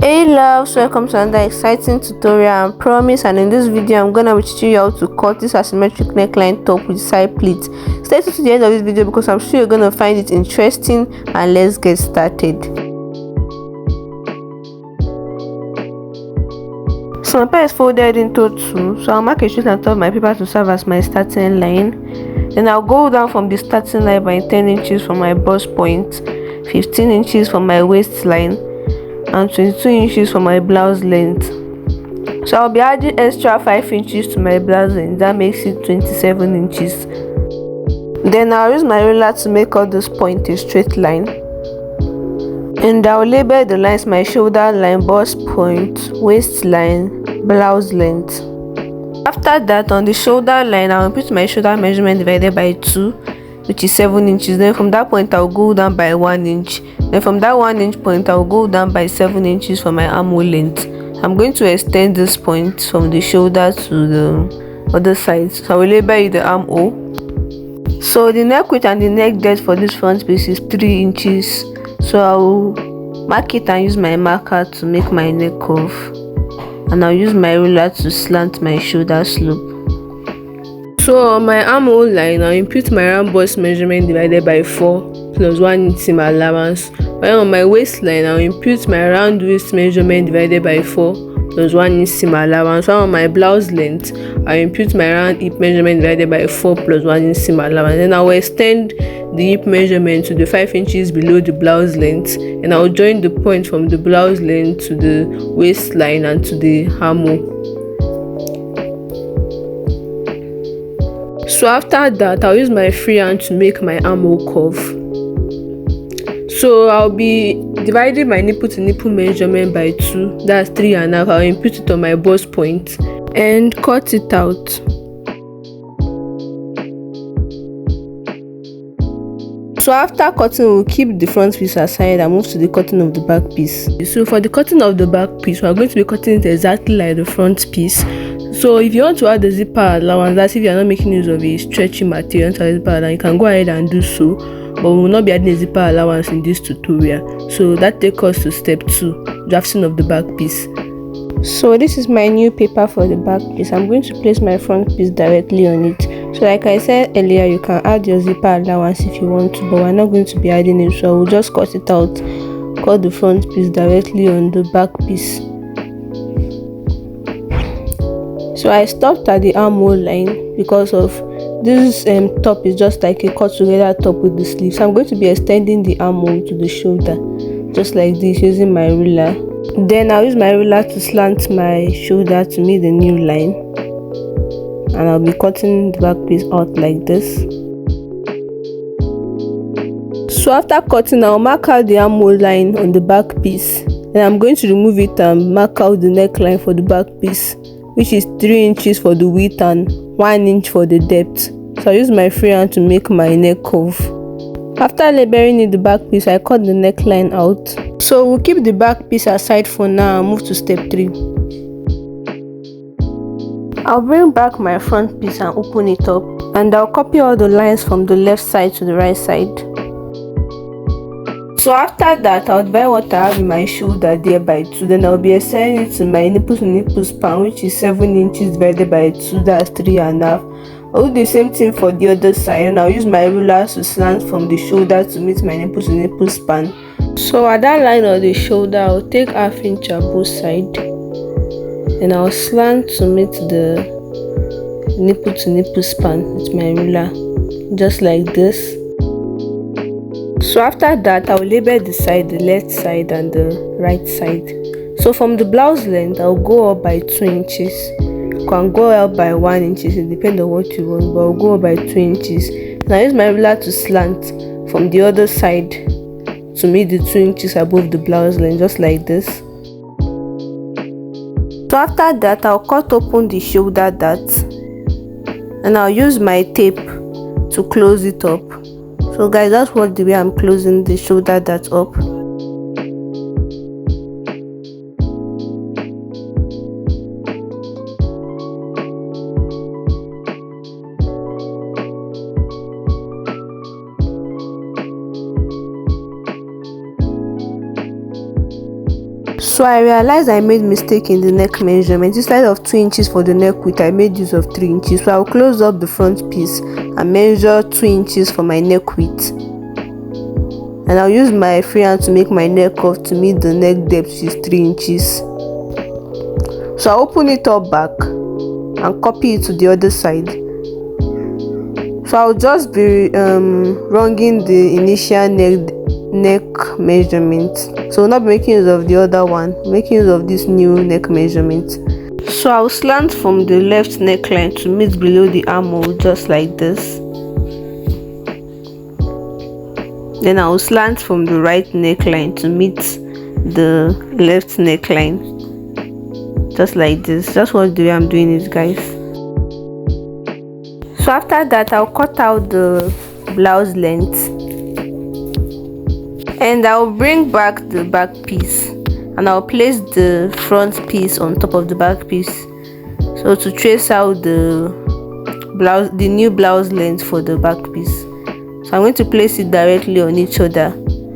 Hey loves, welcome to another exciting tutorial and promise, and in this video I'm gonna be teaching you how to cut this asymmetric neckline top with side pleats. Stay tuned to the end of this video because I'm sure you're gonna find it interesting, and let's get started. So my paper is folded into two, so I'll mark a straight line on top of my paper to serve as my starting line. Then I'll go down from the starting line by 10 inches from my bust point, 15 inches from my waistline, and 22 inches for my blouse length. So I'll be adding extra 5 inches to my blouse length. That makes it 27 inches. Then I'll use my ruler to make all this point a straight line, and I'll label the lines my shoulder line, bust point, waistline, blouse length. After that, on the shoulder line, I'll put my shoulder measurement divided by 2, which is 7 inches. Then from that point I'll go down by 1 inch. Then from that 1 inch point I'll go down by 7 inches for my armhole length. I'm going to extend this point from the shoulder to the other side, so I will label it the armhole. So the neck width and the neck depth for this front piece is 3 inches, so I'll mark it and use my marker to make my neck curve, and I'll use my ruler to slant my shoulder slope. So on my armhole line, I'll impute my round bust measurement divided by 4 plus 1 inch seam allowance. While on my waistline, I'll impute my round waist measurement divided by 4 plus 1 inch seam allowance. While on my blouse length, I'll impute my round hip measurement divided by 4 plus 1 inch seam allowance. Then I'll extend the hip measurement to the 5 inches below the blouse length, and I'll join the point from the blouse length to the waistline and to the armhole. So after that, I'll use my free hand to make my armhole curve. So I'll be dividing my nipple to nipple measurement by 2, that's 3.5. I'll impute it on my bust point and cut it out. So after cutting, we'll keep the front piece aside and move to the cutting of the back piece. So for the cutting of the back piece, we're going to be cutting it exactly like the front piece. So if you want to add the zipper allowance, that's if you are not making use of a stretchy material to add zipper allowance, you can go ahead and do so, but we will not be adding a zipper allowance in this tutorial. So that takes us to step 2, drafting of the back piece. So this is my new paper for the back piece. I'm going to place my front piece directly on it. So like I said earlier, you can add your zipper allowance if you want to, but we're not going to be adding it, so I will just cut it out, cut the front piece directly on the back piece. So I stopped at the armhole line because of this top is just like a cut together top with the sleeve. So I'm going to be extending the armhole to the shoulder, just like this, using my ruler. Then I'll use my ruler to slant my shoulder to meet the new line, and I'll be cutting the back piece out like this. So after cutting, I'll mark out the armhole line on the back piece, and I'm going to remove it and mark out the neckline for the back piece, which is 3 inches for the width and 1 inch for the depth. So I use my free hand to make my neck curve. After labeling it the back piece, I cut the neckline out. So we'll keep the back piece aside for now and move to step 3. I'll bring back my front piece and open it up, and I'll copy all the lines from the left side to the right side. So after that, I'll divide what I have in my shoulder there by 2. Then I'll be extending it to my nipple to nipple span, which is 7 inches divided by 2, that's 3.5. I'll do the same thing for the other side, and I'll use my ruler to slant from the shoulder to meet my nipple to nipple span. So at that line of the shoulder, I'll take ½ inch at both sides, and I'll slant to meet the nipple to nipple span with my ruler, just like this. So after that, I'll label the side, the left side and the right side. So from the blouse length, I'll go up by 2 inches. You can go up by 1 inch, it depends on what you want, but I'll go up by 2 inches. And I use my ruler to slant from the other side to meet the 2 inches above the blouse length, just like this. So after that, I'll cut open the shoulder dart, and I'll use my tape to close it up. So guys, that's what the way I'm closing the shoulder dart up. So I realized I made mistake in the neck measurement. Instead of 2 inches for the neck width, I made use of 3 inches. So I'll close up the front piece and measure 2 inches for my neck width. And I'll use my freehand to make my neck cuff to meet the neck depth, which is 3 inches. So I'll open it up back and copy it to the other side. So I'll just be wronging the initial neck measurement. So I'll not be making use of the other one, making use of this new neck measurement. So I'll slant from the left neckline to meet below the armhole, just like this. Then I'll slant from the right neckline to meet the left neckline, just like this. That's what the way I'm doing it, guys. So after that, I'll cut out the blouse length and I'll bring back the back piece and I'll place the front piece on top of the back piece, so to trace out the new blouse length for the back piece. So I'm going to place it directly on each other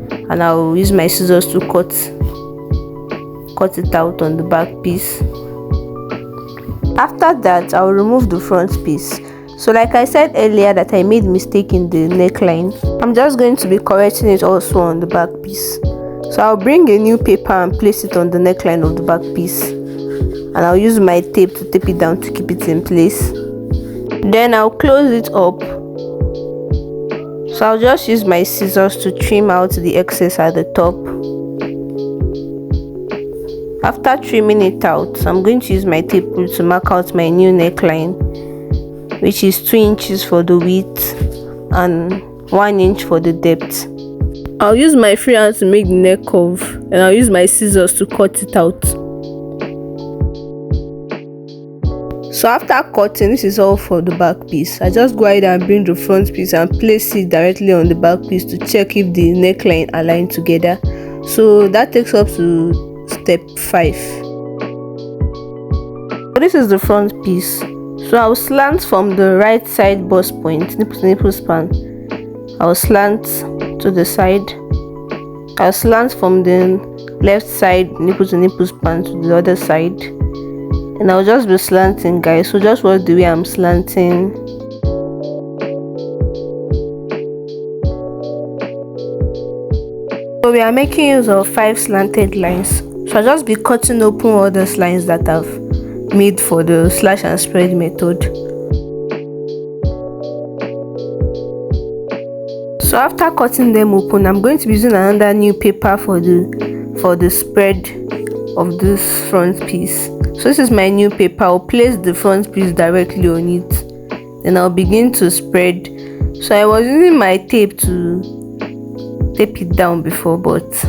and I'll use my scissors to cut it out on the back piece. After that, I'll remove the front piece. So like I said earlier that I made mistake in the neckline, I'm just going to be correcting it also on the back piece. So I'll bring a new paper and place it on the neckline of the back piece, and I'll use my tape to tape it down to keep it in place. Then I'll close it up. So I'll just use my scissors to trim out the excess at the top. After trimming it out, I'm going to use my tape rule to mark out my new neckline, which is 2 inches for the width and 1 inch for the depth. I'll use my freehand to make the neck curve and I'll use my scissors to cut it out. So after cutting, this is all for the back piece. I just go ahead and bring the front piece and place it directly on the back piece to check if the neckline align together. So that takes up to step 5. So this is the front piece. So I'll slant from the right side bust point, nipple to nipple span. I'll slant to the side. I'll slant from the left side nipple to nipple span to the other side. And I'll just be slanting, guys. So just watch the way I'm slanting. So we are making use of 5 slanted lines. So I'll just be cutting open all those lines that I've made for the slash and spread method. So after cutting them open, I'm going to be using another new paper for the spread of this front piece. So this is my new paper. I'll place the front piece directly on it, then I'll begin to spread. So I was using my tape to tape it down before, but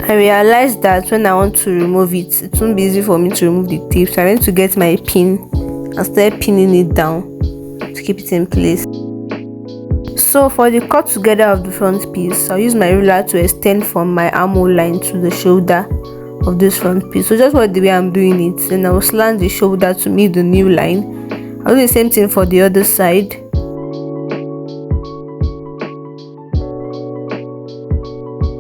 I realized that when I want to remove it, it won't be easy for me to remove the tape. So I went to get my pin and start pinning it down to keep it in place. So for the cut together of the front piece, I'll use my ruler to extend from my armhole line to the shoulder of this front piece. So just watch the way I'm doing it. Then I'll slant the shoulder to meet the new line. I'll do the same thing for the other side.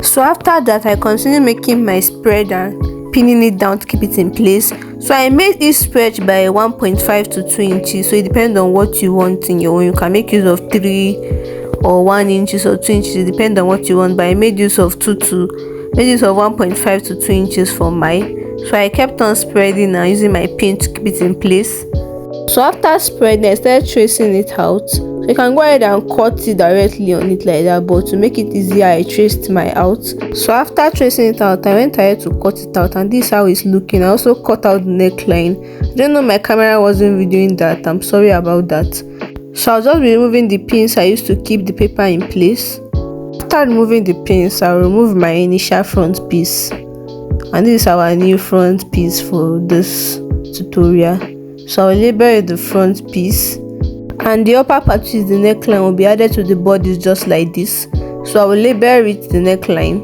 So after that, I continue making my spread and pinning it down to keep it in place. So I made each spread by 1.5 to 2 inches. So it depends on what you want in your own. You can make use of 3 or 1 inches or 2 inches. It depends on what you want. But I made use of 1.5 to 2 inches for mine. So I kept on spreading and using my pin to keep it in place. So after spreading, I started tracing it out. So you can go ahead and cut it directly on it like that, but to make it easier, I traced my out. So after tracing it out, I went ahead to cut it out, and this is how it's looking. I also cut out the neckline. I don't know, my camera wasn't videoing that. I'm sorry about that. So I'll just be removing the pins I used to keep the paper in place. After removing the pins, I'll remove my initial front piece, and this is our new front piece for this tutorial. So I'll label the front piece, and the upper part, which is the neckline, will be added to the bodice just like this. So I will label it the neckline,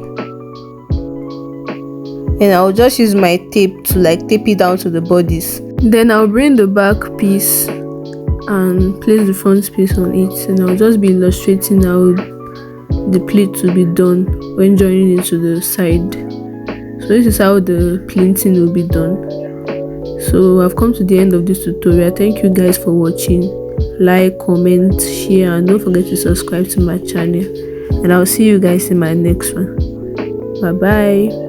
and I'll just use my tape to tape it down to the bodice. Then I'll bring the back piece and place the front piece on it, and I'll just be illustrating how the pleat will be done when joining it to the side. So this is how the pleating will be done. So I've come to the end of this tutorial. Thank you guys for watching. Like, comment, share, and don't forget to subscribe to my channel, and I'll see you guys in my next one. Bye bye.